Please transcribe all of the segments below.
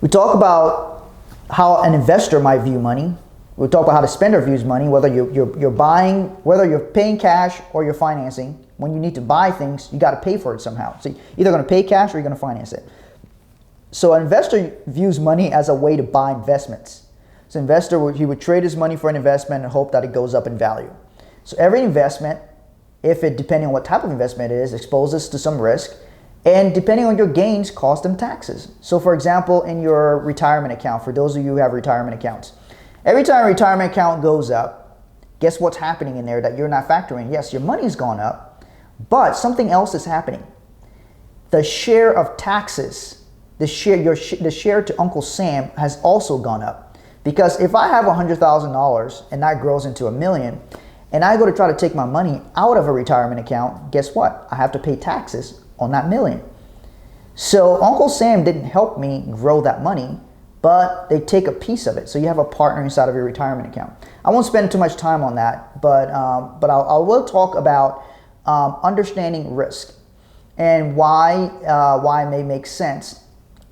We talk about how an investor might view money. We talk about how the spender views money, whether you're buying, whether you're paying cash or you're financing. When you need to buy things, you got to pay for it somehow. So you're either going to pay cash or you're going to finance it. So an investor views money as a way to buy investments. So investor, he would trade his money for an investment and hope that it goes up in value. So every investment, depending on what type of investment it is, exposes to some risk. And depending on your gains, cost them taxes. So for example, in your retirement account, for those of you who have retirement accounts, every time a retirement account goes up, guess what's happening in there that you're not factoring? Yes, your money's gone up, but something else is happening. The share of taxes, the share to Uncle Sam has also gone up. Because if I have $100,000 and that grows into $1 million, and I go to try to take my money out of a retirement account, guess what? I have to pay taxes on that $1 million. So Uncle Sam didn't help me grow that money, but they take a piece of it. So you have a partner inside of your retirement account. I won't spend too much time on that, but I will talk about understanding risk and why it may make sense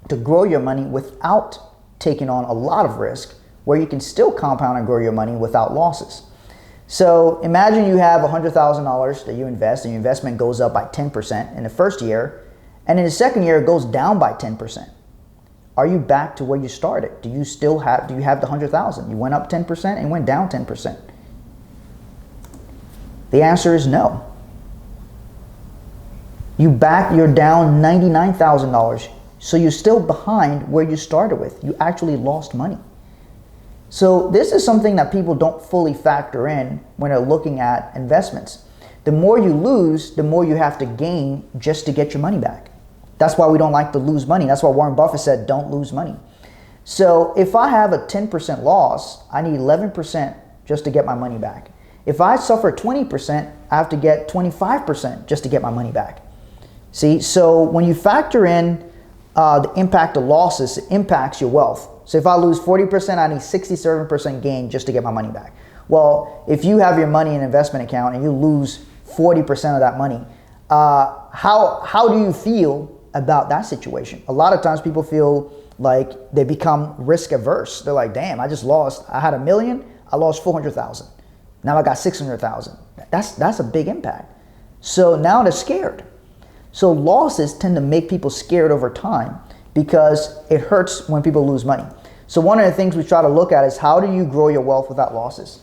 to grow your money without taking on a lot of risk, where you can still compound and grow your money without losses. So imagine you have $100,000 that you invest, and your investment goes up by 10% in the first year, and in the second year it goes down by 10%. Are you back to where you started? Do you have the 100,000? You went up 10% and went down 10%. The answer is no. You're down $99,000. So you're still behind where you started with. You actually lost money. So this is something that people don't fully factor in when they're looking at investments. The more you lose, the more you have to gain just to get your money back. That's why we don't like to lose money. That's why Warren Buffett said, don't lose money. So if I have a 10% loss, I need 11% just to get my money back. If I suffer 20%, I have to get 25% just to get my money back. See, so when you factor in the impact of losses, it impacts your wealth. So if I lose 40%, I need 67% gain just to get my money back. Well, if you have your money in an investment account and you lose 40% of that money, how do you feel about that situation? A lot of times people feel like they become risk averse. They're like, damn, I had $1 million, I lost 400,000. Now I got 600,000. That's a big impact. So now they're scared. So losses tend to make people scared over time because it hurts when people lose money. So one of the things we try to look at is, how do you grow your wealth without losses?